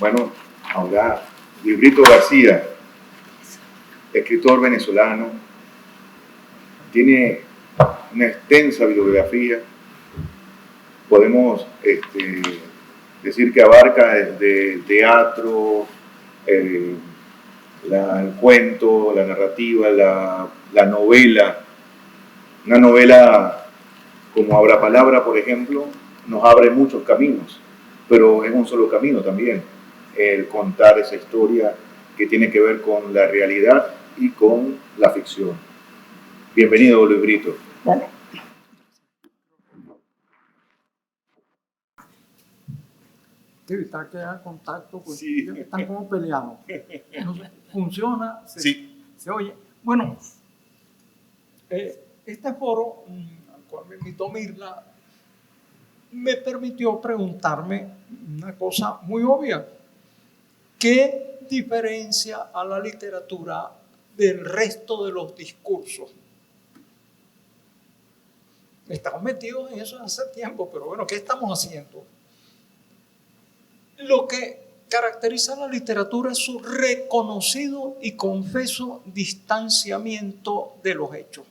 Bueno, ahora Librito García, escritor venezolano, tiene una extensa bibliografía. Podemos decir que abarca desde teatro, el cuento, la narrativa, la novela. Una novela como Abra Palabra, por ejemplo, nos abre muchos caminos, pero es un solo camino también, el contar esa historia que tiene que ver con la realidad y con la ficción. Bienvenido, Librito. Vale. Evitar que haya contacto, pues sí. Están como peleados. No sé, funciona, se oye. Bueno, este foro al cual me invitó Mirla me permitió preguntarme una cosa muy obvia. ¿Qué diferencia a la literatura del resto de los discursos? Estamos metidos en eso hace tiempo, pero bueno, ¿qué estamos haciendo? Lo que caracteriza a la literatura es su reconocido y confeso distanciamiento de los hechos.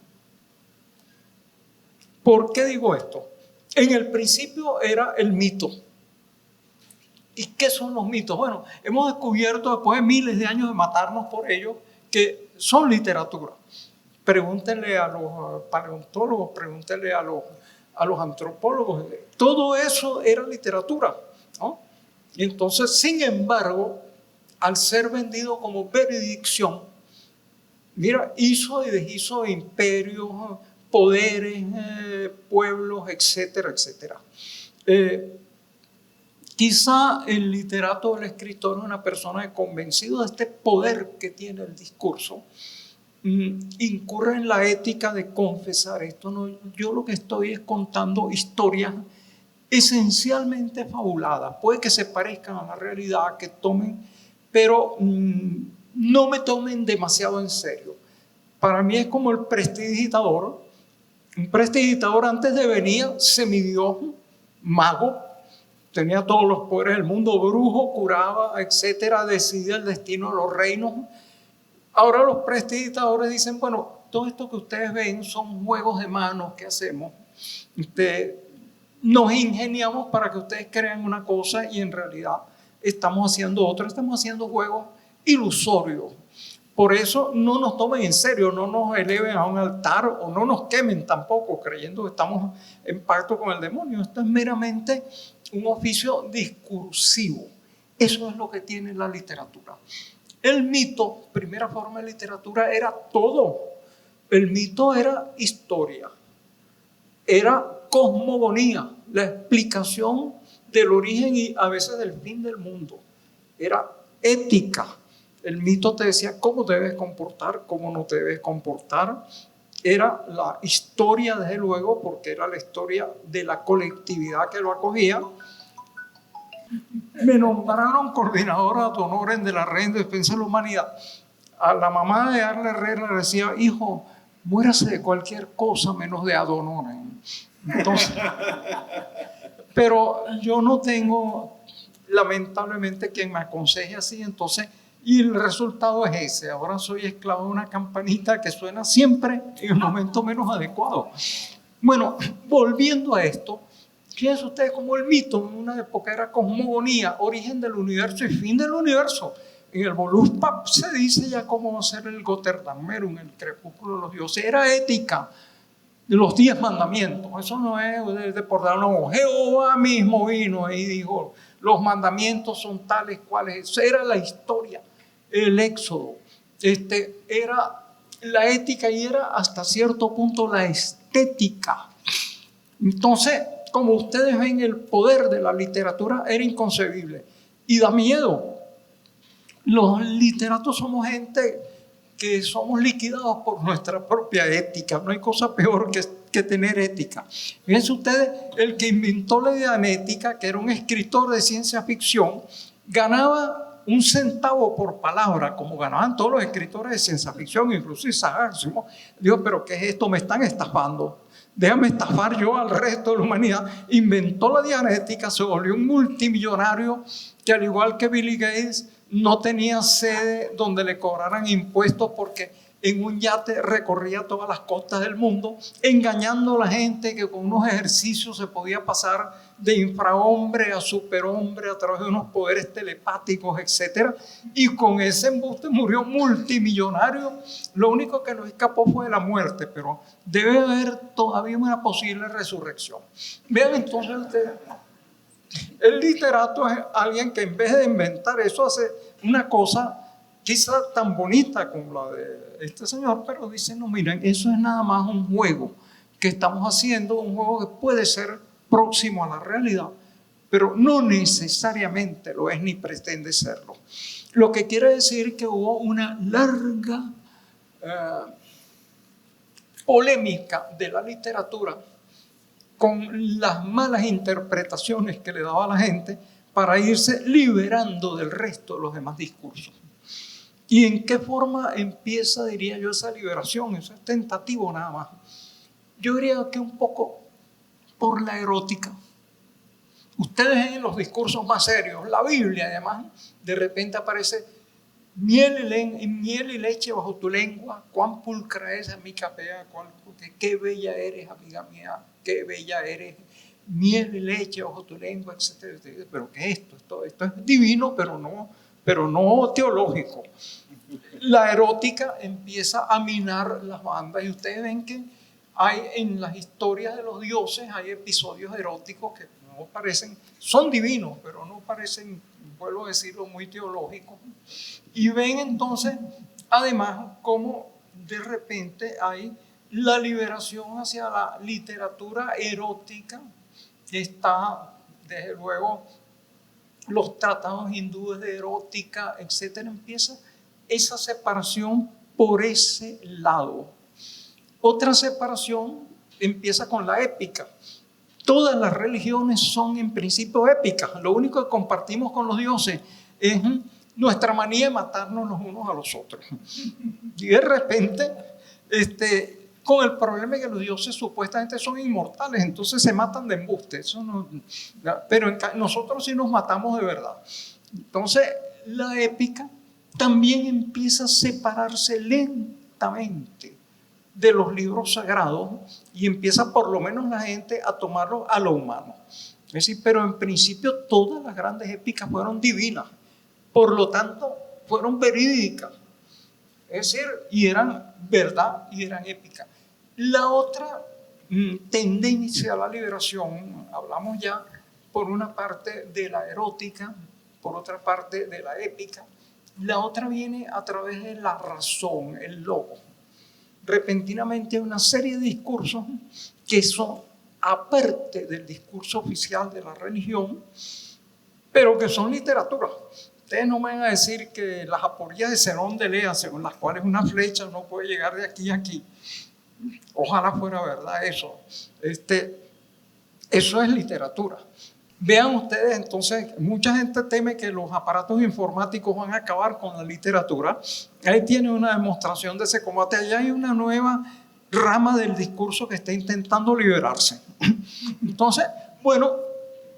¿Por qué digo esto? En el principio era el mito. ¿Y qué son los mitos? Bueno, hemos descubierto después de miles de años de matarnos por ellos que son literatura. Pregúntenle a los paleontólogos, pregúntenle a los antropólogos. Todo eso era literatura, ¿no? Y entonces, sin embargo, al ser vendido como veredicción, mira, hizo y deshizo imperios, poderes, pueblos, etcétera, etcétera. Quizá el literato o el escritor es una persona convencido de este poder que tiene el discurso, incurre en la ética de confesar esto. No, yo lo que estoy es contando historias esencialmente fabuladas. Puede que se parezcan a la realidad, que tomen, pero no me tomen demasiado en serio. Para mí es como el prestidigitador. Un prestidigitador antes de venir semidios, mago, tenía todos los poderes del mundo, brujo, curaba, etcétera, decidía el destino de los reinos. Ahora los prestidigitadores dicen, bueno, todo esto que ustedes ven son juegos de manos que hacemos. Nos ingeniamos para que ustedes crean una cosa y en realidad estamos haciendo otra, estamos haciendo juegos ilusorios. Por eso no nos tomen en serio, no nos eleven a un altar o no nos quemen tampoco creyendo que estamos en pacto con el demonio. Esto es meramente un oficio discursivo. Eso es lo que tiene la literatura. El mito, primera forma de literatura, era todo. El mito era historia, era cosmogonía, la explicación del origen y a veces del fin del mundo. Era ética. El mito te decía cómo te debes comportar, cómo no te debes comportar. Era la historia, desde luego, porque era la historia de la colectividad que lo acogía. Me nombraron coordinadora ad honorem de la Red de Defensa de la Humanidad. A la mamá de Arle Herrera le decía, hijo, muérase de cualquier cosa menos de ad honorem. Entonces, pero yo no tengo, lamentablemente, quien me aconseje así, entonces, y el resultado es ese. Ahora soy esclavo de una campanita que suena siempre en el momento menos adecuado. Bueno, volviendo a esto, fíjense ustedes como el mito en una época era cosmogonía, origen del universo y fin del universo. En el Voluspap se dice ya cómo va a ser el Götterdammerung, el crepúsculo de los dioses. Era ética de los 10 mandamientos. Eso no es de por dar una. Jehová mismo vino y dijo, los mandamientos son tales cuales. Era la historia, el éxodo. Era la ética y era hasta cierto punto la estética. Entonces, como ustedes ven, el poder de la literatura era inconcebible y da miedo. Los literatos somos gente que somos liquidados por nuestra propia ética. No hay cosa peor que tener ética. Fíjense ustedes, el que inventó la dianética, que era un escritor de ciencia ficción, ganaba 1 centavo por palabra, como ganaban todos los escritores de ciencia ficción, incluso Isaac Asimov. Dijo, pero ¿qué es esto? Me están estafando. déjame estafar yo al resto de la humanidad. Inventó la dianética, se volvió un multimillonario que, al igual que Billy Gates, no tenía sede donde le cobraran impuestos, porque en un yate recorría todas las costas del mundo, engañando a la gente que con unos ejercicios se podía pasar de infrahombre a superhombre a través de unos poderes telepáticos, etc. Y con ese embuste murió multimillonario. Lo único que no escapó fue de la muerte, pero debe haber todavía una posible resurrección. Vean entonces ustedes, el literato es alguien que, en vez de inventar eso, hace una cosa quizá tan bonita como la de este señor, pero dice: no, miren, eso es nada más un juego que estamos haciendo, un juego que puede ser próximo a la realidad, pero no necesariamente lo es ni pretende serlo. Lo que quiere decir que hubo una larga polémica de la literatura con las malas interpretaciones que le daba a la gente para irse liberando del resto de los demás discursos. ¿Y en qué forma empieza, diría yo, esa liberación? Eso es tentativo nada más. Yo diría que un poco por la erótica. Ustedes en los discursos más serios, la Biblia además, de repente aparece: miel y leche bajo tu lengua, cuán pulcra es mi capea, qué bella eres, amiga mía, qué bella eres, miel y leche bajo tu lengua, etcétera, etcétera. Pero ¿qué es esto? Esto es divino, pero no teológico. La erótica empieza a minar las bandas, y ustedes ven que hay en las historias de los dioses, hay episodios eróticos que no parecen, son divinos, pero no parecen, vuelvo a decirlo, muy teológicos. Y ven entonces, además, cómo de repente hay la liberación hacia la literatura erótica, que está, desde luego, los tratados hindúes de erótica, etcétera. Empieza esa separación por ese lado. Otra separación empieza con la épica. Todas las religiones son en principio épicas. Lo único que compartimos con los dioses es nuestra manía de matarnos los unos a los otros. Y de repente, con el problema de que los dioses supuestamente son inmortales, entonces se matan de embuste. Eso no, pero nosotros sí nos matamos de verdad. Entonces, la épica también empieza a separarse lentamente de los libros sagrados, y empieza por lo menos la gente a tomarlo a lo humano. Es decir, pero en principio todas las grandes épicas fueron divinas, por lo tanto fueron verídicas, es decir, y eran verdad y eran épicas. La otra tendencia a la liberación, hablamos ya por una parte de la erótica, por otra parte de la épica. La otra viene a través de la razón, el logos. Repentinamente hay una serie de discursos que son aparte del discurso oficial de la religión, pero que son literatura. Ustedes no me van a decir que las aporías de Zenón de Elea, según las cuales una flecha no puede llegar de aquí a aquí. Ojalá fuera verdad eso. Eso es literatura. Vean ustedes entonces, mucha gente teme que los aparatos informáticos van a acabar con la literatura. Ahí tiene una demostración de ese combate. Allá hay una nueva rama del discurso que está intentando liberarse. Entonces, bueno,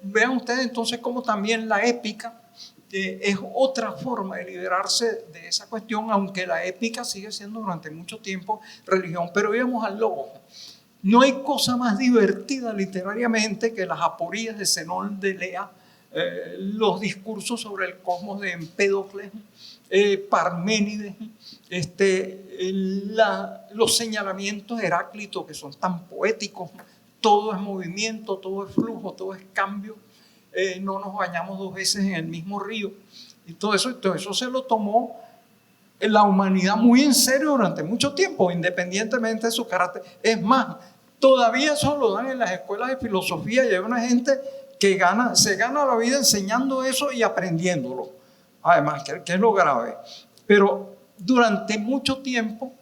vean ustedes entonces cómo también la épica es otra forma de liberarse de esa cuestión, aunque la épica sigue siendo durante mucho tiempo religión. Pero veamos al logos. No hay cosa más divertida literariamente que las aporías de Zenón de Elea, los discursos sobre el cosmos de Empédocles, Parménides, los señalamientos de Heráclito, que son tan poéticos. Todo es movimiento, todo es flujo, todo es cambio. No nos bañamos 2 veces en el mismo río. Y todo eso se lo tomó la humanidad muy en serio durante mucho tiempo, independientemente de su carácter. Es más, todavía eso lo dan en las escuelas de filosofía, y hay una gente que se gana la vida enseñando eso y aprendiéndolo. Además, que es lo grave. Pero durante mucho tiempo,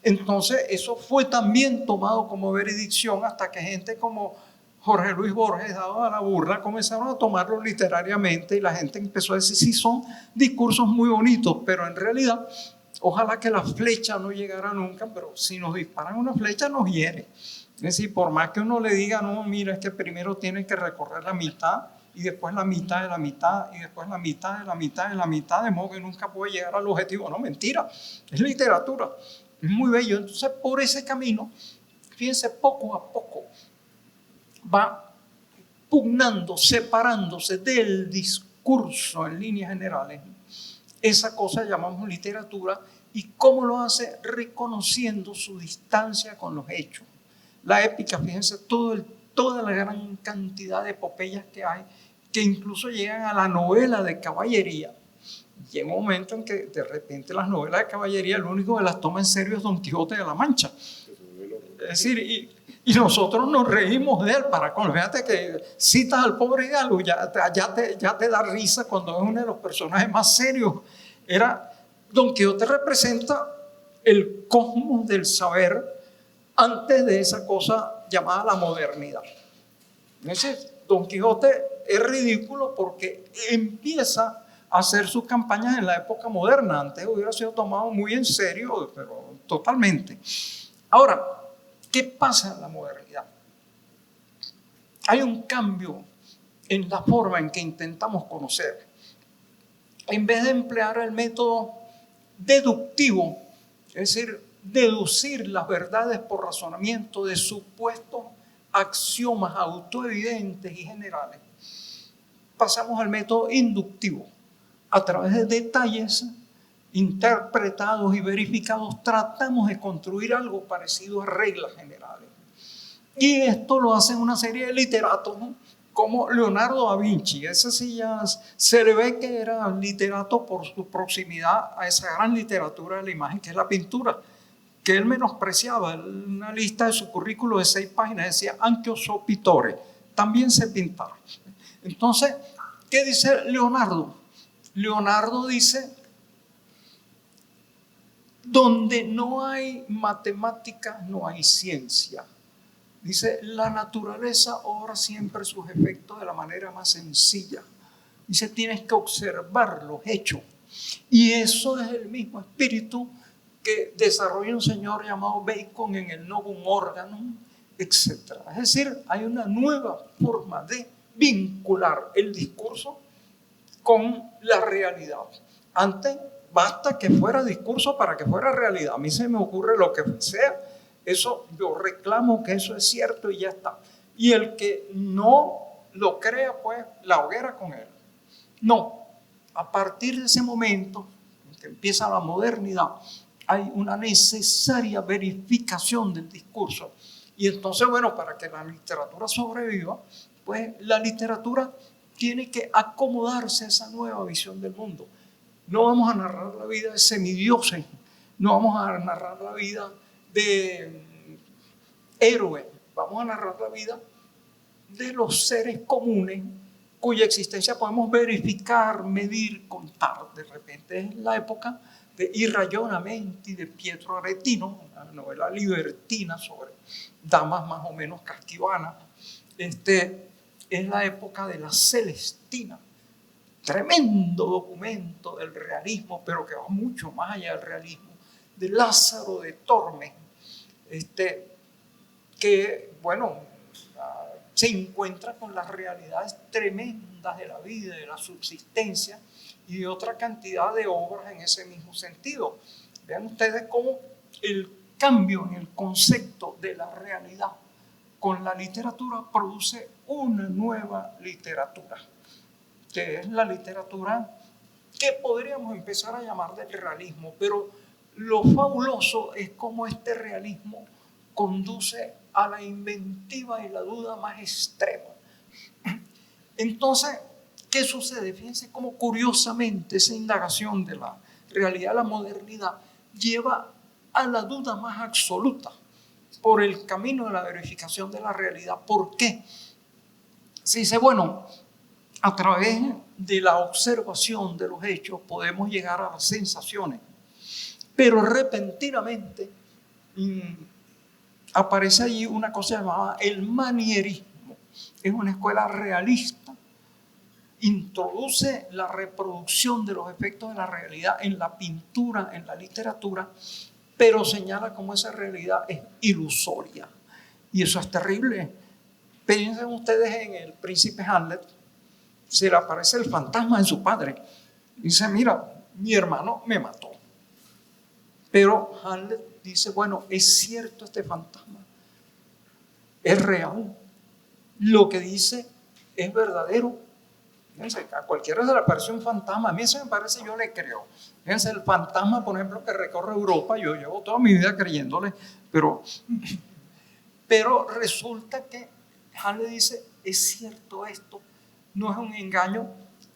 entonces, eso fue también tomado como veredicción, hasta que gente como Jorge Luis Borges, dado a la burla, comenzaron a tomarlo literariamente, y la gente empezó a decir: sí, son discursos muy bonitos, pero en realidad, ojalá que la flecha no llegara nunca, pero si nos disparan una flecha nos hiere. Es decir, por más que uno le diga, no, mira, es que primero tiene que recorrer la mitad y después la mitad de la mitad y después la mitad de la mitad de la mitad, de modo que nunca puede llegar al objetivo. No, mentira, es literatura, es muy bello. Entonces, por ese camino, fíjense, poco a poco va pugnando, separándose del discurso en líneas generales. Esa cosa llamamos literatura. ¿Y cómo lo hace? Reconociendo su distancia con los hechos. La épica, fíjense, toda la gran cantidad de epopeyas que hay, que incluso llegan a la novela de caballería. Llega un momento en que de repente las novelas de caballería, el único que las toma en serio es Don Quijote de la Mancha. Es decir, y nosotros nos reímos de él para con. Fíjate que citas al pobre Hidalgo, ya te da risa cuando es uno de los personajes más serios. Don Quijote representa el cosmos del saber antes de esa cosa llamada la modernidad. Entonces, Don Quijote es ridículo porque empieza a hacer sus campañas en la época moderna. Antes hubiera sido tomado muy en serio, pero totalmente. Ahora, ¿qué pasa en la modernidad? Hay un cambio en la forma en que intentamos conocer. En vez de emplear el método deductivo, es decir, deducir las verdades por razonamiento de supuestos axiomas autoevidentes y generales, pasamos al método inductivo. A través de detalles interpretados y verificados, tratamos de construir algo parecido a reglas generales. Y esto lo hacen una serie de literatos, ¿no?, como Leonardo da Vinci. Ese sí ya se le ve que era literato por su proximidad a esa gran literatura de la imagen que es la pintura, que él menospreciaba. Una lista de su currículo de 6 páginas decía anche so pittore, también sé pintar. Entonces, ¿qué dice Leonardo? Leonardo dice, donde no hay matemáticas no hay ciencia. Dice, la naturaleza obra siempre sus efectos de la manera más sencilla. Dice, tienes que observar los hechos. Y eso es el mismo espíritu que desarrolla un señor llamado Bacon en el Novum Organum, etc. Es decir, hay una nueva forma de vincular el discurso con la realidad. Antes basta que fuera discurso para que fuera realidad. A mí se me ocurre lo que sea. Eso yo reclamo que eso es cierto y ya está. Y el que no lo crea, pues la hoguera con él. No, a partir de ese momento en que empieza la modernidad, hay una necesaria verificación del discurso. Y entonces, bueno, para que la literatura sobreviva, pues la literatura tiene que acomodarse a esa nueva visión del mundo. No vamos a narrar la vida de semidioses, no vamos a narrar la vida de héroes, vamos a narrar la vida de los seres comunes cuya existencia podemos verificar, medir, contar. De repente es la época de I Ragionamenti de Pietro Aretino, una novela libertina sobre damas más o menos casquivanas. Es la época de la Celestina, tremendo documento del realismo, pero que va mucho más allá del realismo, de Lázaro de Tormes, que, bueno, se encuentra con las realidades tremendas de la vida, de la subsistencia y de otra cantidad de obras en ese mismo sentido. Vean ustedes cómo el cambio en el concepto de la realidad con la literatura produce una nueva literatura, que es la literatura que podríamos empezar a llamar del realismo, pero lo fabuloso es cómo este realismo conduce a la inventiva y la duda más extrema. Entonces, ¿qué sucede? Fíjense cómo curiosamente esa indagación de la realidad, la modernidad, lleva a la duda más absoluta por el camino de la verificación de la realidad. ¿Por qué? Se dice, bueno, a través de la observación de los hechos podemos llegar a las sensaciones, pero repentinamente aparece allí una cosa llamada el manierismo. Es una escuela realista, introduce la reproducción de los efectos de la realidad en la pintura, en la literatura, pero señala cómo esa realidad es ilusoria. Y eso es terrible. Piensen ustedes en el príncipe Hamlet, se le aparece el fantasma de su padre. Dice, mira, mi hermano me mató. Pero Hamlet dice, bueno, es cierto este fantasma, es real. Lo que dice es verdadero. Fíjense, a cualquiera se le aparece un fantasma. A mí eso me parece, yo le creo. Fíjense, el fantasma, por ejemplo, que recorre Europa, yo llevo toda mi vida creyéndole, pero resulta que Hamlet dice, es cierto esto, no es un engaño.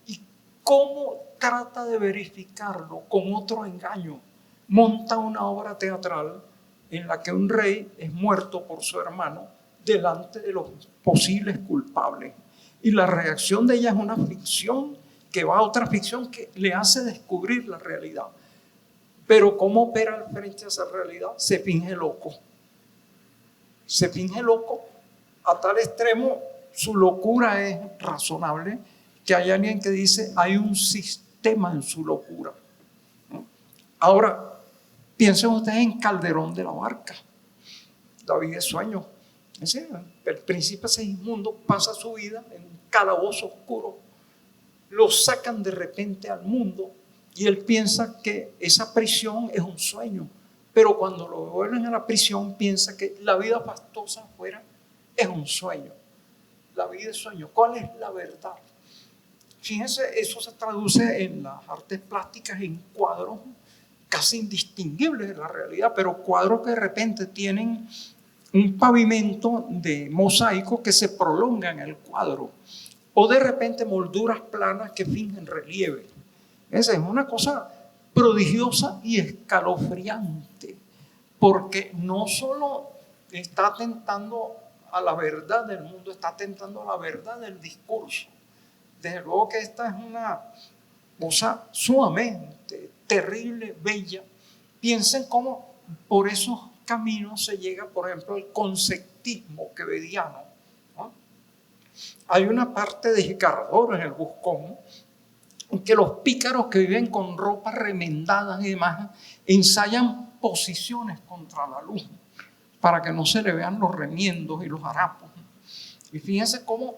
¿Y cómo trata de verificarlo? Con otro engaño. Monta una obra teatral en la que un rey es muerto por su hermano delante de los posibles culpables. Y la reacción de ella es una ficción que va a otra ficción que le hace descubrir la realidad. Pero ¿cómo opera al frente a esa realidad? Se finge loco. Se finge loco a tal extremo, su locura es razonable, que hay alguien que dice, hay un sistema en su locura. Ahora, piensen ustedes en Calderón de la Barca, David de Sueño. El príncipe Segismundo pasa su vida en un calabozo oscuro, lo sacan de repente al mundo y él piensa que esa prisión es un sueño, pero cuando lo vuelven a la prisión piensa que la vida fastosa afuera es un sueño. La vida es sueño. ¿Cuál es la verdad? Fíjense, eso se traduce en las artes plásticas en cuadros casi indistinguibles de la realidad, pero cuadros que de repente tienen un pavimento de mosaico que se prolonga en el cuadro, o de repente molduras planas que fingen relieve. Esa es una cosa prodigiosa y escalofriante, porque no solo está atentando a la verdad del mundo, está atentando a la verdad del discurso. Desde luego que esta es una cosa sumamente terrible, bella. Piensen cómo por esos caminos se llega, por ejemplo, al conceptismo quevediano, ¿no? Hay una parte desgarradora en el Buscón, que los pícaros que viven con ropas remendadas y demás ensayan posiciones contra la luz para que no se le vean los remiendos y los harapos. Y fíjense cómo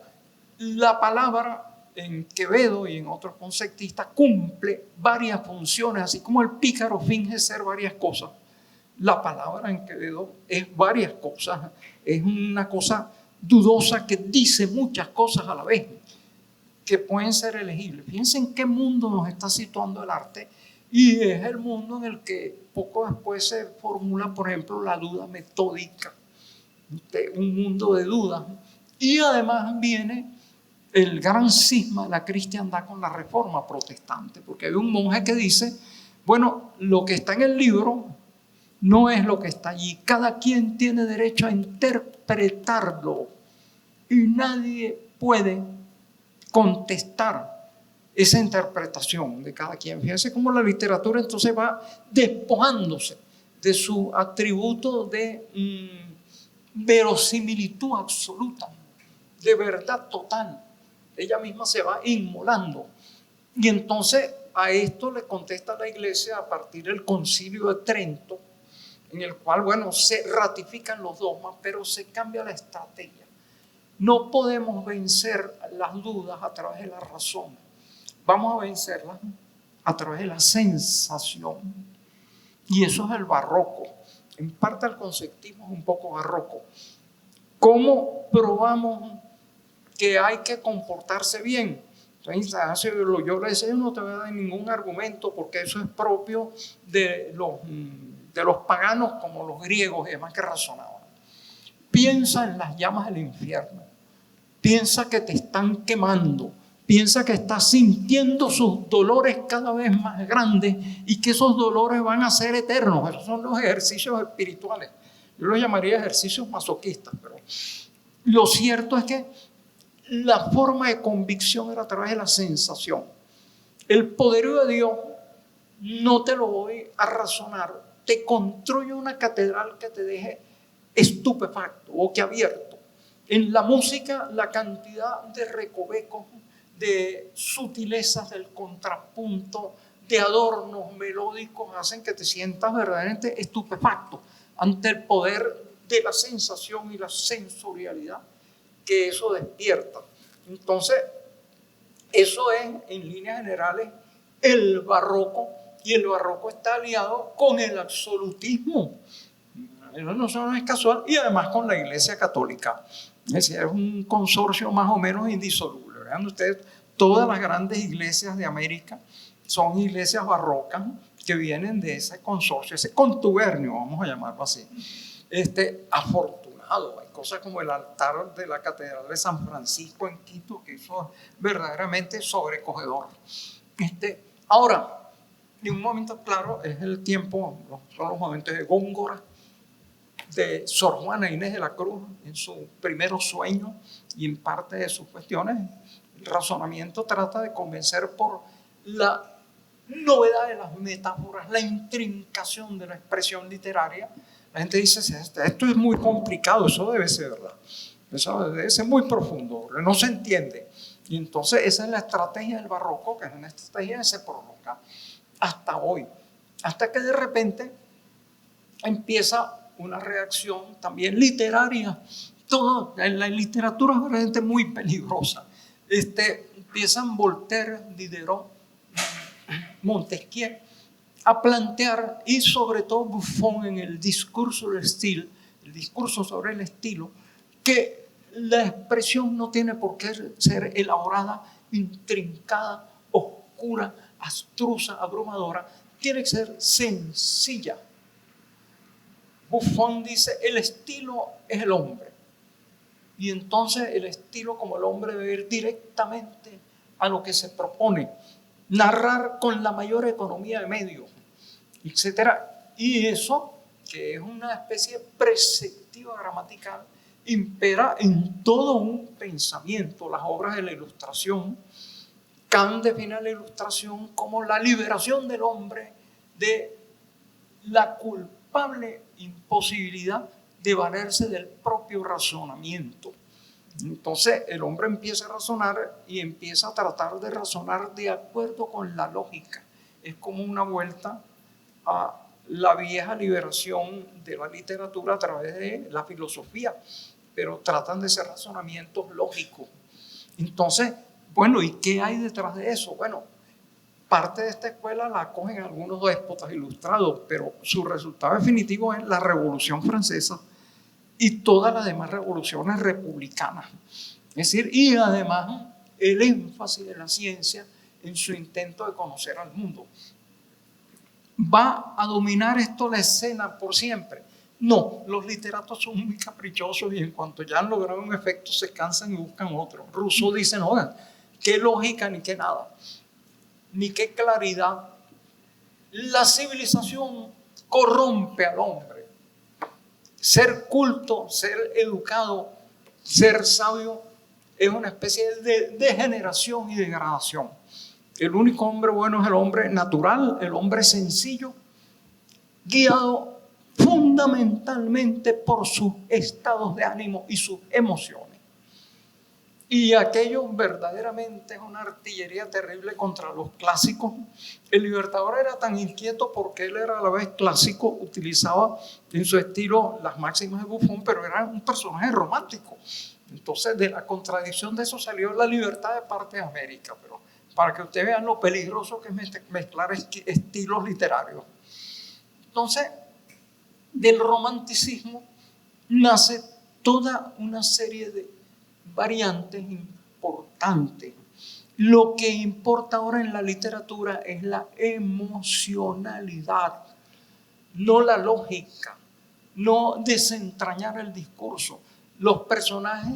la palabra en Quevedo y en otros conceptistas cumple varias funciones, así como el pícaro finge ser varias cosas. La palabra en Quevedo es varias cosas, es una cosa dudosa que dice muchas cosas a la vez, que pueden ser elegibles. Fíjense en qué mundo nos está situando el arte, y es el mundo en el que poco después se formula, por ejemplo, la duda metódica, un mundo de dudas. Y además viene el gran cisma de la cristiandad con la reforma protestante, porque hay un monje que dice, bueno, lo que está en el libro no es lo que está allí, cada quien tiene derecho a interpretarlo y nadie puede contestar esa interpretación de cada quien. Fíjense cómo la literatura entonces va despojándose de su atributo de verosimilitud absoluta, de verdad total. Ella misma se va inmolando. Y entonces a esto le contesta la Iglesia a partir del Concilio de Trento, en el cual, bueno, se ratifican los dogmas, pero se cambia la estrategia. No podemos vencer las dudas a través de la razón. Vamos a vencerlas a través de la sensación. Y eso es el barroco. En parte el conceptismo es un poco barroco. ¿Cómo probamos que hay que comportarse bien? Entonces, yo le decía, no te voy a dar ningún argumento porque eso es propio de los paganos como los griegos y demás que razonaban. Piensa en las llamas del infierno. Piensa que te están quemando. Piensa que estás sintiendo sus dolores cada vez más grandes y que esos dolores van a ser eternos. Esos son los ejercicios espirituales. Yo los llamaría ejercicios masoquistas, pero lo cierto es que la forma de convicción era a través de la sensación. El poderío de Dios, no te lo voy a razonar, te construye una catedral que te deje estupefacto, boquiabierto. En la música, la cantidad de recovecos, de sutilezas del contrapunto, de adornos melódicos hacen que te sientas verdaderamente estupefacto ante el poder de la sensación y la sensorialidad que eso despierta. Entonces, eso es, en líneas generales, el barroco, y el barroco está aliado con el absolutismo. Eso no es casual, y además con la Iglesia Católica. Es decir, es un consorcio más o menos indisoluble. Vean ustedes, todas las grandes iglesias de América son iglesias barrocas que vienen de ese consorcio, ese contubernio, vamos a llamarlo así. Afortunado, hay cosas como el altar de la Catedral de San Francisco en Quito, que eso es verdaderamente sobrecogedor. Ahora, en un momento claro, es el tiempo, son los momentos de Góngora, de Sor Juana Inés de la Cruz, en su primero sueño y en parte de sus cuestiones. El razonamiento trata de convencer por la novedad de las metáforas, la intrincación de la expresión literaria. La gente dice, esto es muy complicado, eso debe ser verdad, eso debe ser muy profundo, no se entiende. Y entonces esa es la estrategia del barroco, que es una estrategia que se prolonga hasta hoy, hasta que de repente empieza una reacción también literaria. En la literatura es realmente muy peligrosa. Empiezan Voltaire, Diderot, Montesquieu a plantear, y sobre todo Buffon en el discurso del estilo, el discurso sobre el estilo, que la expresión no tiene por qué ser elaborada, intrincada, oscura, abstrusa, abrumadora, tiene que ser sencilla. Buffon dice, el estilo es el hombre, y entonces el estilo como el hombre debe ir directamente a lo que se propone, narrar con la mayor economía de medios, etc. Y eso, que es una especie de preceptiva gramatical, impera en todo un pensamiento. Las obras de la Ilustración, Kant define la Ilustración como la liberación del hombre de la culpable imposibilidad de valerse del propio razonamiento. Entonces el hombre empieza a razonar y empieza a tratar de razonar de acuerdo con la lógica. Es como una vuelta a la vieja liberación de la literatura a través de la filosofía, pero tratan de ser razonamientos lógicos. Entonces, bueno, ¿y qué hay detrás de eso? Bueno, parte de esta escuela la acogen algunos déspotas ilustrados, pero su resultado definitivo es la Revolución Francesa y todas las demás revoluciones republicanas. Es decir, y además el énfasis de la ciencia en su intento de conocer al mundo. ¿Va a dominar esto la escena por siempre? No, los literatos son muy caprichosos y en cuanto ya han logrado un efecto se cansan y buscan otro. Rousseau dice, no, qué lógica ni qué nada, ni qué claridad. La civilización corrompe al hombre. Ser culto, ser educado, ser sabio es una especie de degeneración y degradación. El único hombre bueno es el hombre natural, el hombre sencillo, guiado fundamentalmente por sus estados de ánimo y sus emociones. Y aquello verdaderamente es una artillería terrible contra los clásicos. El Libertador era tan inquieto porque él era a la vez clásico, utilizaba en su estilo las máximas de Buffon, pero era un personaje romántico. Entonces, de la contradicción de eso salió la libertad de parte de América, pero para que ustedes vean lo peligroso que es mezclar estilos literarios. Entonces, del romanticismo nace toda una serie de variantes importantes. Lo que importa ahora en la literatura es la emocionalidad, no la lógica, no desentrañar el discurso. Los personajes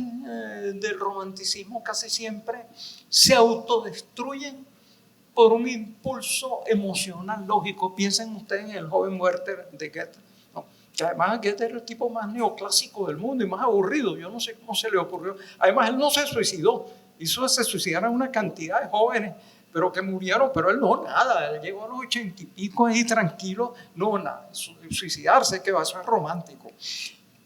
del romanticismo casi siempre se autodestruyen por un impulso emocional lógico. Piensen ustedes en el joven Werther de Goethe, ¿no? Que además Goethe era el tipo más neoclásico del mundo y más aburrido. Yo no sé cómo se le ocurrió. Además, él no se suicidó. Hizo que se suicidaran una cantidad de jóvenes, pero que murieron, pero él no, nada. Él llegó a los 80 y pico ahí tranquilo. No, nada. Suicidarse, que va a ser romántico.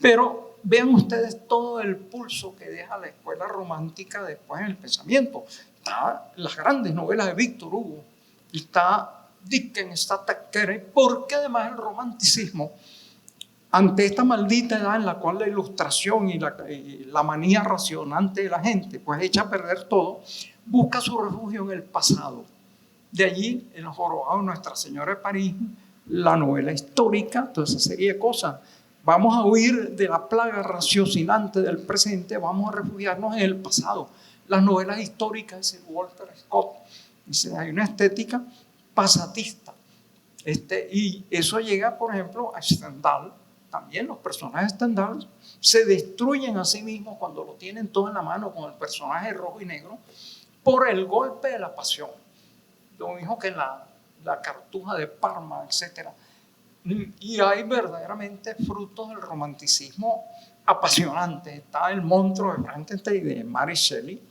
Pero vean ustedes todo el pulso que deja la escuela romántica después en el pensamiento. Está las grandes novelas de Víctor Hugo, está Dickens, está Thackeray, porque además el romanticismo ante esta maldita edad en la cual la ilustración y la manía racionante de la gente pues echa a perder todo, busca su refugio en el pasado. De allí el jorobado de Nuestra Señora de París, la novela histórica, toda esa serie de cosas. Vamos a huir de la plaga raciocinante del presente, vamos a refugiarnos en el pasado. Las novelas históricas de Sir Walter Scott, hay una estética pasatista. Y eso llega, por ejemplo, a Stendhal. También los personajes de Stendhal se destruyen a sí mismos cuando lo tienen todo en la mano con el personaje rojo y negro por el golpe de la pasión. Lo mismo que la Cartuja de Parma, etc. Y hay verdaderamente frutos del romanticismo apasionantes. Está el monstruo de Frankenstein de Mary Shelley.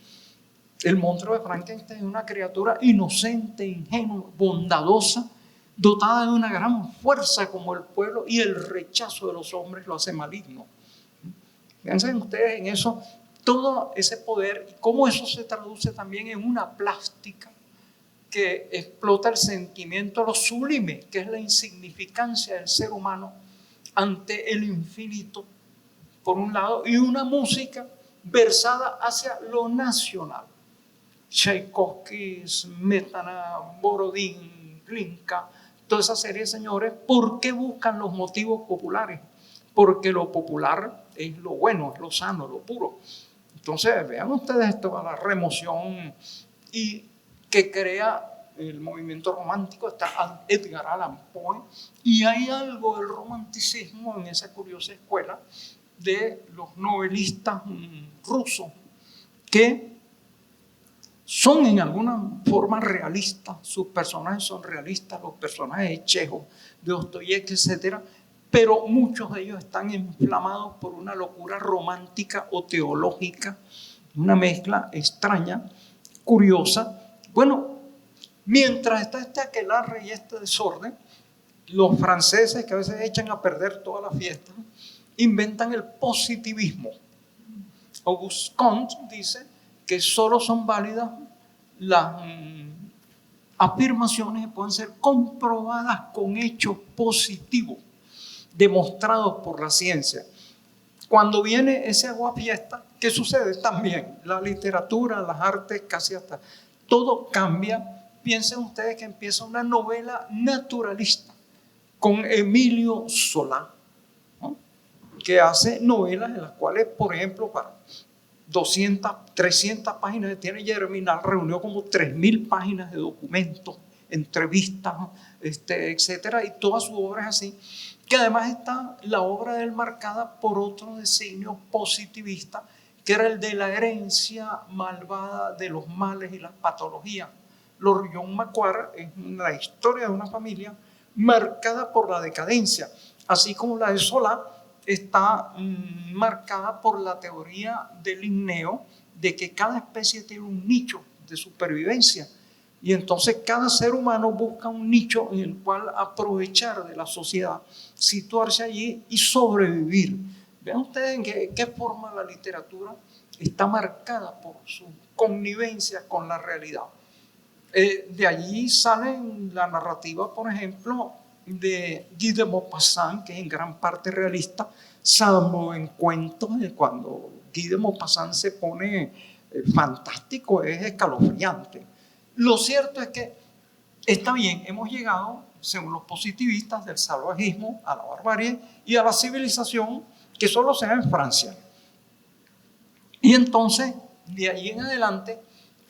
El monstruo de Frankenstein es una criatura inocente, ingenua, bondadosa, dotada de una gran fuerza como el pueblo, y el rechazo de los hombres lo hace maligno. Fíjense ustedes en eso, todo ese poder y cómo eso se traduce también en una plástica que explota el sentimiento de lo sublime, que es la insignificancia del ser humano ante el infinito, por un lado, y una música versada hacia lo nacional. Tchaikovsky, Smetana, Borodín, Glinka, toda esa serie de señores. ¿Por qué buscan los motivos populares? Porque lo popular es lo bueno, es lo sano, lo puro. Entonces, vean ustedes esto, a la remoción y que crea el movimiento romántico. Está Edgar Allan Poe, y hay algo del romanticismo en esa curiosa escuela de los novelistas rusos que son en alguna forma realistas. Sus personajes son realistas, los personajes de Chekhov, de Dostoyevsky, etc. Pero muchos de ellos están inflamados por una locura romántica o teológica, una mezcla extraña, curiosa. Bueno, mientras está este aquelarre y este desorden, los franceses, que a veces echan a perder toda la fiesta, inventan el positivismo. Auguste Comte dice que solo son válidas las afirmaciones que pueden ser comprobadas con hechos positivos, demostrados por la ciencia. Cuando viene ese aguafiesta, ¿qué sucede? También la literatura, las artes, casi hasta todo cambia. Piensen ustedes que empieza una novela naturalista con Emilio Solá, ¿no?, que hace novelas en las cuales, por ejemplo, para 200, 300 páginas que tiene Germinal, reunió como 3.000 páginas de documentos, entrevistas, etcétera, y toda su obra es así. Que además está la obra de él marcada por otro designio positivista, que era el de la herencia malvada de los males y las patologías. Lord John Macquarie es la historia de una familia marcada por la decadencia, así como la de Solá está marcada por la teoría del Linneo, de que cada especie tiene un nicho de supervivencia, y entonces cada ser humano busca un nicho en el cual aprovechar de la sociedad, situarse allí y sobrevivir. Vean ustedes en qué forma la literatura está marcada por su connivencia con la realidad. De allí sale la narrativa, por ejemplo, de Guy de Maupassant, que es en gran parte realista, salvo en cuentos. Cuando Guy de Maupassant se pone fantástico, es escalofriante. Lo cierto es que está bien, hemos llegado, según los positivistas, del salvajismo a la barbarie y a la civilización, que solo se da en Francia. Y entonces, de ahí en adelante,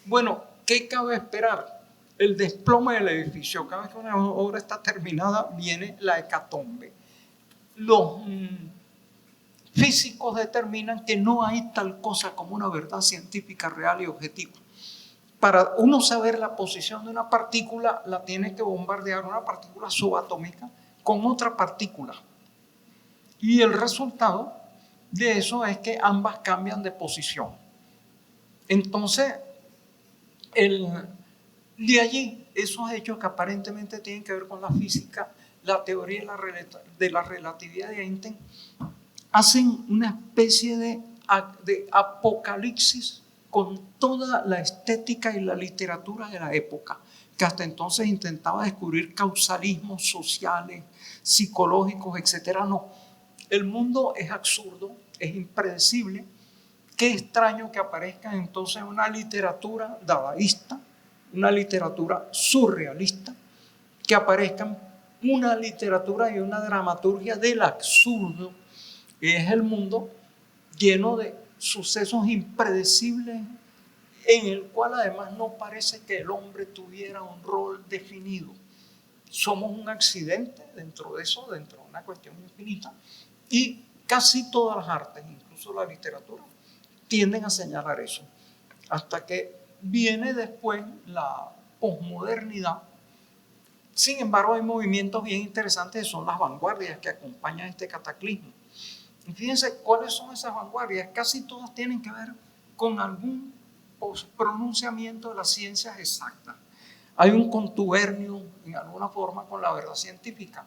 bueno, ¿qué cabe esperar? El desplome del edificio. Cada vez que una obra está terminada, viene la hecatombe. Los físicos determinan que no hay tal cosa como una verdad científica real y objetiva. Para uno saber la posición de una partícula, la tiene que bombardear una partícula subatómica con otra partícula. Y el resultado de eso es que ambas cambian de posición. Entonces, de allí, esos hechos que aparentemente tienen que ver con la física, la teoría de la relatividad de Einstein, hacen una especie de apocalipsis con toda la estética y la literatura de la época, que hasta entonces intentaba descubrir causalismos sociales, psicológicos, etc. No. el mundo es absurdo, es impredecible. Qué extraño que aparezca entonces una literatura dadaísta, una literatura surrealista, que aparezcan una literatura y una dramaturgia del absurdo, que es el mundo lleno de sucesos impredecibles, en el cual además no parece que el hombre tuviera un rol definido. Somos un accidente dentro de eso, dentro de una cuestión infinita, y casi todas las artes, incluso la literatura, tienden a señalar eso, hasta que viene después la posmodernidad. Sin embargo, hay movimientos bien interesantes, son las vanguardias que acompañan este cataclismo. Y fíjense cuáles son esas vanguardias, casi todas tienen que ver con algún pronunciamiento de las ciencias exactas. Hay un contubernio, en alguna forma, con la verdad científica.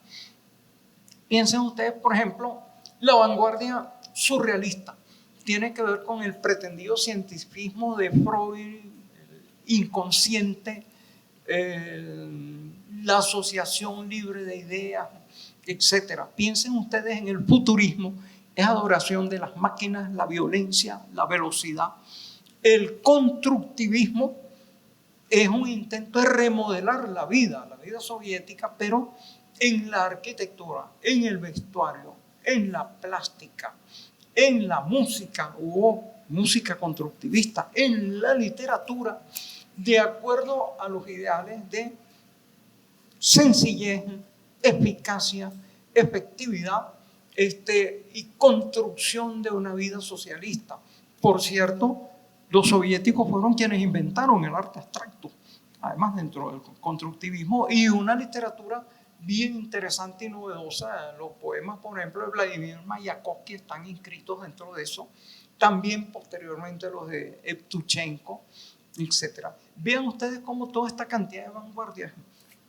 Piensen ustedes, por ejemplo, la vanguardia surrealista tiene que ver con el pretendido cientifismo de Freud, el inconsciente, la asociación libre de ideas, etc. Piensen ustedes en el futurismo, es adoración de las máquinas, la violencia, la velocidad. El constructivismo es un intento de remodelar la vida soviética, pero en la arquitectura, en el vestuario, en la plástica, en la música o música constructivista, en la literatura, de acuerdo a los ideales de sencillez, eficacia, efectividad y construcción de una vida socialista. Por cierto, los soviéticos fueron quienes inventaron el arte abstracto, además dentro del constructivismo, y una literatura bien interesante y novedosa. Los poemas, por ejemplo, de Vladimir Mayakovsky están inscritos dentro de eso, también posteriormente los de Evtuchenko, etc. Vean ustedes cómo toda esta cantidad de vanguardias,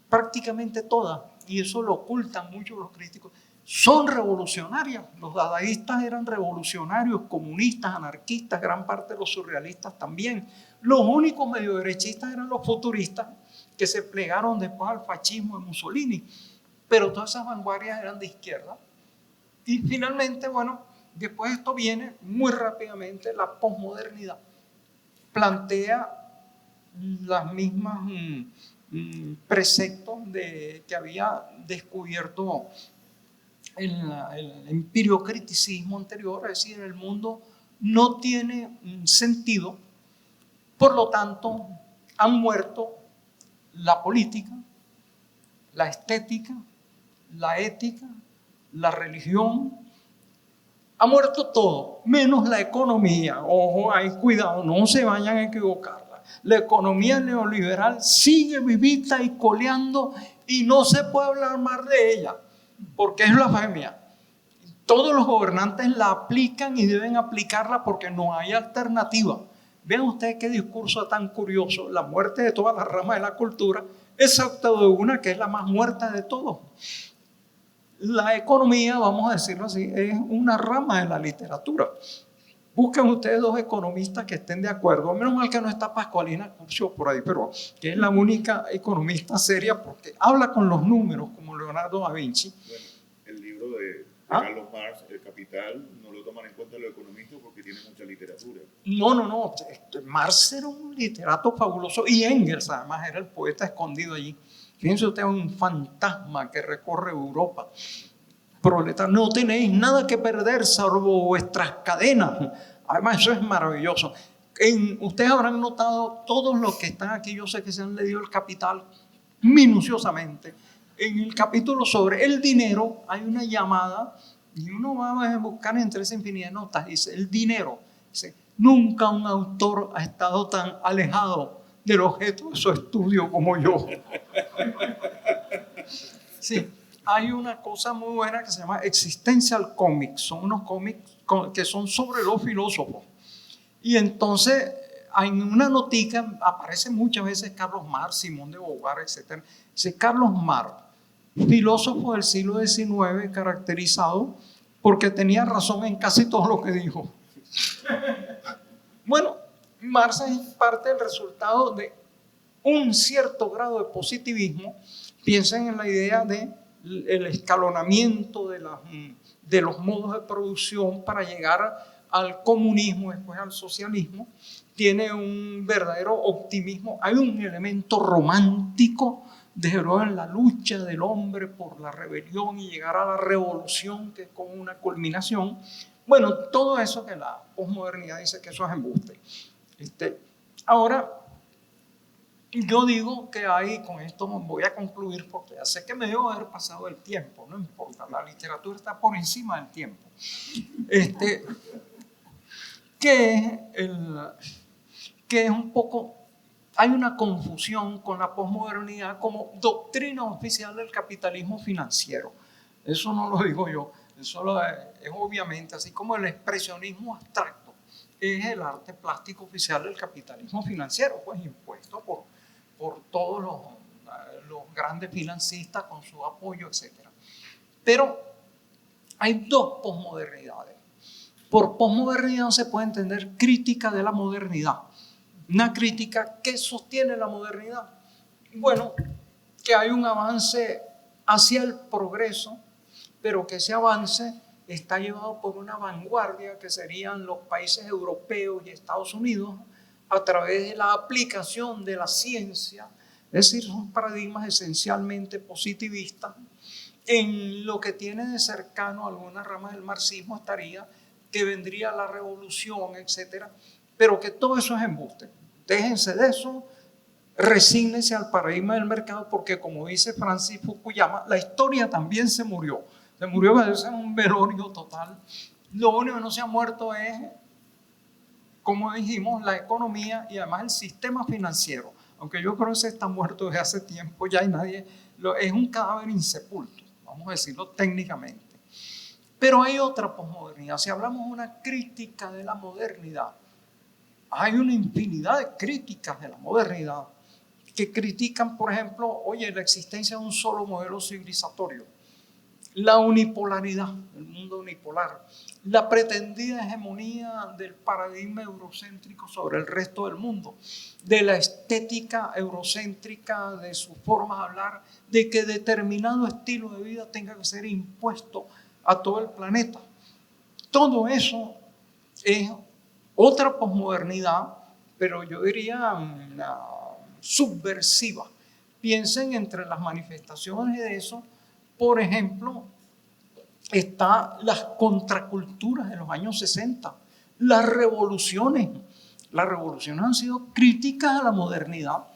prácticamente todas, y eso lo ocultan mucho los críticos, son revolucionarias. Los dadaístas eran revolucionarios, comunistas, anarquistas, gran parte de los surrealistas también. Los únicos medio derechistas eran los futuristas, que se plegaron después al fascismo de Mussolini, pero todas esas vanguardias eran de izquierda. Y finalmente, bueno, después esto viene muy rápidamente, la posmodernidad plantea las mismas preceptos que había descubierto el empiriocriticismo anterior, es decir, el mundo no tiene sentido, por lo tanto han muerto la política, la estética, la ética, la religión, ha muerto todo, menos la economía. Ojo, hay cuidado, no se vayan a equivocar. La economía neoliberal sigue vivita y coleando y no se puede hablar más de ella, porque es blasfemia. Todos los gobernantes la aplican y deben aplicarla porque no hay alternativa. Vean ustedes qué discurso tan curioso, la muerte de todas las ramas de la cultura, excepto de una que es la más muerta de todos. La economía, vamos a decirlo así, es una rama de la literatura. Busquen ustedes dos economistas que estén de acuerdo. Menos mal que no está Pascualina Curcio por ahí, pero que es la única economista seria porque habla con los números, como Leonardo da Vinci. Bueno, el libro de Carlos Marx, El Capital, no lo toman en cuenta los economistas porque tiene mucha literatura. No. Marx era un literato fabuloso y Engels además era el poeta escondido allí. Fíjense ustedes, un fantasma que recorre Europa. Proletarios, no tenéis nada que perder salvo vuestras cadenas. Además, eso es maravilloso. Ustedes habrán notado, todos los que están aquí, yo sé que se han leído El Capital minuciosamente. En el capítulo sobre el dinero hay una llamada y uno va a buscar entre esa infinidad de notas. Dice, el dinero. Dice, nunca un autor ha estado tan alejado del objeto de su estudio como yo. Sí. Hay una cosa muy buena que se llama Existential Comics. Son unos cómics que son sobre los filósofos. Y entonces, en una notica aparece muchas veces Carlos Marx, Simón de Beauvoir, etc. Dice Carlos Marx, filósofo del siglo XIX, caracterizado porque tenía razón en casi todo lo que dijo. Bueno, Marx es parte del resultado de un cierto grado de positivismo. Piensen en la idea de el escalonamiento de los modos de producción para llegar al comunismo, después al socialismo, tiene un verdadero optimismo. Hay un elemento romántico, desde luego, en la lucha del hombre por la rebelión y llegar a la revolución, que es como una culminación. Bueno, todo eso que la posmodernidad dice que eso es embuste. Ahora, yo digo que hay, con esto voy a concluir porque ya sé que me debo haber pasado el tiempo, no importa, la literatura está por encima del tiempo. Que es un poco, hay una confusión con la posmodernidad como doctrina oficial del capitalismo financiero. Eso no lo digo yo, eso es obviamente, así como el expresionismo abstracto es el arte plástico oficial del capitalismo financiero, pues impuesto por todos los grandes financistas con su apoyo, etc. Pero hay dos posmodernidades. Por posmodernidad se puede entender crítica de la modernidad. Una crítica que sostiene la modernidad. Bueno, que hay un avance hacia el progreso, pero que ese avance está llevado por una vanguardia que serían los países europeos y Estados Unidos a través de la aplicación de la ciencia. Es decir, son paradigmas esencialmente positivistas. En lo que tiene de cercano algunas ramas del marxismo estaría que vendría la revolución, etcétera, pero que todo eso es embuste. Déjense de eso, resígnense al paradigma del mercado, porque como dice Francis Fukuyama, la historia también se murió en un velorio total. Lo único que no se ha muerto es, como dijimos, la economía y además el sistema financiero, aunque yo creo que se está muerto desde hace tiempo ya y nadie, es un cadáver insepulto, vamos a decirlo técnicamente. Pero hay otra posmodernidad. Si hablamos de una crítica de la modernidad, hay una infinidad de críticas de la modernidad que critican, por ejemplo, oye, la existencia de un solo modelo civilizatorio, la unipolaridad, el mundo unipolar, la pretendida hegemonía del paradigma eurocéntrico sobre el resto del mundo, de la estética eurocéntrica, de su forma de hablar, de que determinado estilo de vida tenga que ser impuesto a todo el planeta. Todo eso es otra posmodernidad, pero yo diría subversiva. Piensen entre las manifestaciones de eso, por ejemplo, están las contraculturas de los años 60, las revoluciones. Las revoluciones han sido críticas a la modernidad,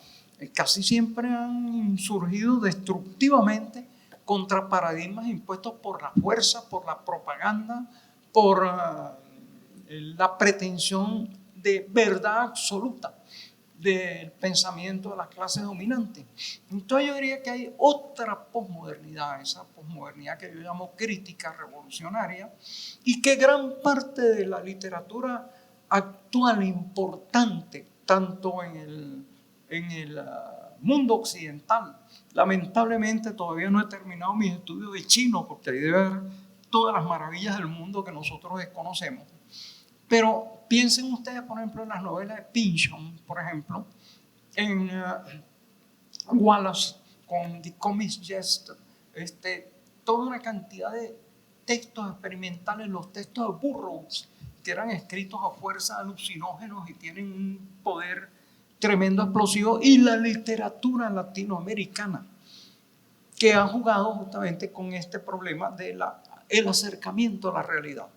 casi siempre han surgido destructivamente contra paradigmas impuestos por la fuerza, por la propaganda, por la pretensión de verdad absoluta del pensamiento de las clases dominantes. Entonces yo diría que hay otra posmodernidad, esa posmodernidad que yo llamo crítica revolucionaria, y que gran parte de la literatura actual importante, tanto en el mundo occidental, lamentablemente todavía no he terminado mis estudios de chino, porque ahí debe haber todas las maravillas del mundo que nosotros desconocemos. Pero piensen ustedes, por ejemplo, en las novelas de Pynchon, por ejemplo, en Wallace con The Comic Jest, toda una cantidad de textos experimentales, los textos de Burroughs, que eran escritos a fuerza de alucinógenos y tienen un poder tremendo explosivo, y la literatura latinoamericana, que ha jugado justamente con este problema del acercamiento a la realidad.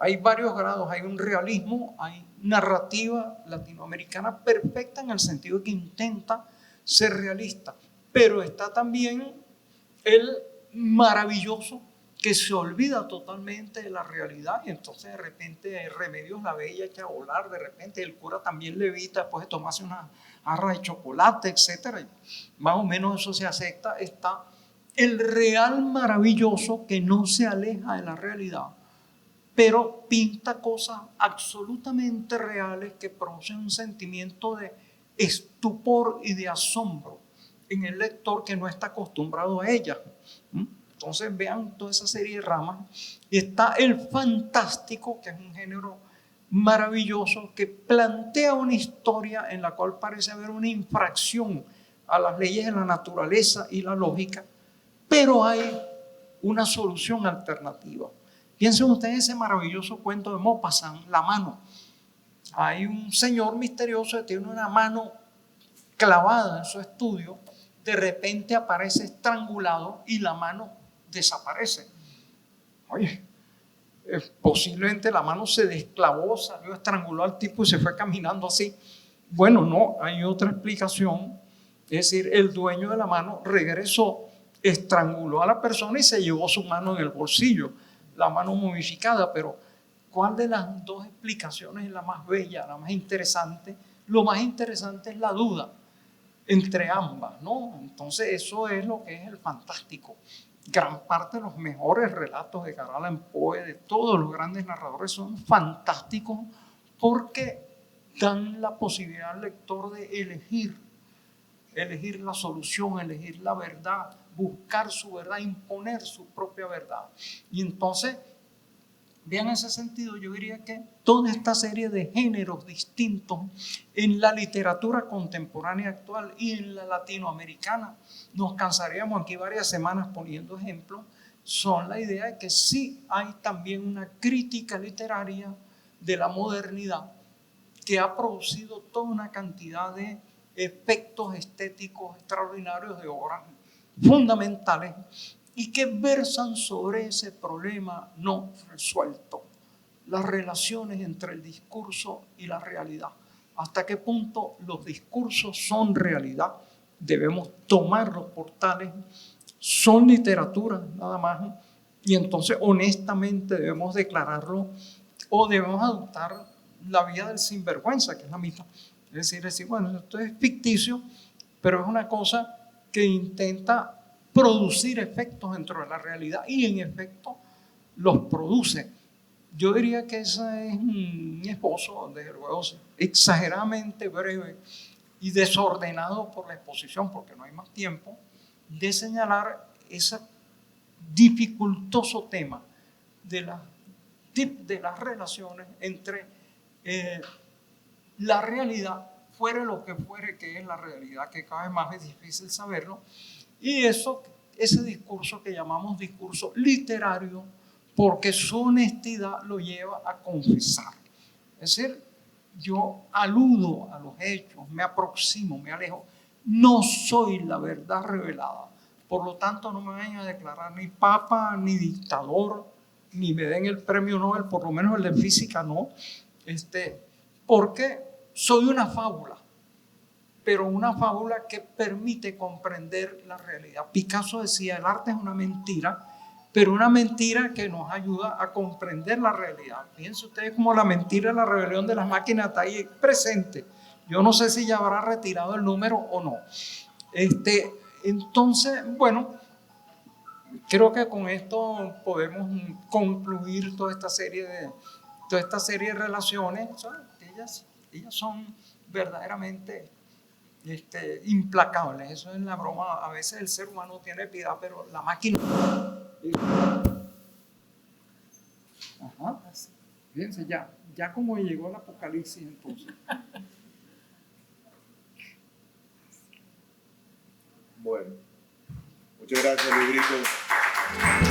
Hay varios grados, hay un realismo, hay narrativa latinoamericana perfecta en el sentido de que intenta ser realista, pero está también el maravilloso que se olvida totalmente de la realidad y entonces de repente Remedios la Bella echa a volar, de repente el cura también levita después de tomarse una jarra de chocolate, etc. Más o menos eso se acepta. Está el real maravilloso que no se aleja de la realidad, pero pinta cosas absolutamente reales que producen un sentimiento de estupor y de asombro en el lector que no está acostumbrado a ellas. Entonces vean toda esa serie de ramas. Y está el fantástico, que es un género maravilloso que plantea una historia en la cual parece haber una infracción a las leyes de la naturaleza y la lógica, Pero hay una solución alternativa. Piensen ustedes ese maravilloso cuento de Maupassant, la mano. Hay un señor misterioso que tiene una mano clavada en su estudio, de repente aparece estrangulado y la mano desaparece. Oye, posiblemente la mano se desclavó, salió, estranguló al tipo y se fue caminando así. Bueno, no, hay otra explicación. Es decir, el dueño de la mano regresó, estranguló a la persona y se llevó su mano en el bolsillo, la mano momificada. Pero ¿cuál de las dos explicaciones es la más bella, la más interesante? Lo más interesante es la duda entre ambas, ¿no? Entonces eso es lo que es el fantástico. Gran parte de los mejores relatos de Edgar Allan Poe, de todos los grandes narradores, son fantásticos porque dan la posibilidad al lector de elegir la solución, elegir la verdad, buscar su verdad, imponer su propia verdad. Y entonces, vean, en ese sentido, yo diría que toda esta serie de géneros distintos en la literatura contemporánea actual y en la latinoamericana, nos cansaríamos aquí varias semanas poniendo ejemplos, son la idea de que sí hay también una crítica literaria de la modernidad que ha producido toda una cantidad de efectos estéticos extraordinarios de obras fundamentales y que versan sobre ese problema no resuelto, las relaciones entre el discurso y la realidad. ¿Hasta qué punto los discursos son realidad? Debemos tomarlos por tales, son literatura nada más, y entonces honestamente debemos declararlo o debemos adoptar la vía del sinvergüenza, que es la misma. Es decir, bueno, esto es ficticio, pero es una cosa que intenta producir efectos dentro de la realidad y en efecto los produce. Yo diría que ese es un esbozo, desde luego, exageradamente breve y desordenado por la exposición, porque no hay más tiempo, de señalar ese dificultoso tema de las relaciones entre la realidad, fuere lo que fuere que es la realidad, que cada vez más es difícil saberlo, y ese discurso que llamamos discurso literario, porque su honestidad lo lleva a confesar. Es decir, yo aludo a los hechos, me aproximo, me alejo, no soy la verdad revelada, por lo tanto no me vayan a declarar ni papa, ni dictador, ni me den el premio Nobel, por lo menos el de física no, porque soy una fábula, pero una fábula que permite comprender la realidad. Picasso decía, el arte es una mentira, pero una mentira que nos ayuda a comprender la realidad. Fíjense ustedes cómo la mentira de la rebelión de las máquinas está ahí presente. Yo no sé si ya habrá retirado el número o no. Entonces, bueno, creo que con esto podemos concluir toda esta serie de relaciones. Ellas son verdaderamente implacables. Eso es la broma. A veces el ser humano tiene piedad, pero la máquina... Ajá. Fíjense, ya como llegó el apocalipsis entonces. Bueno, muchas gracias, Luis Brito.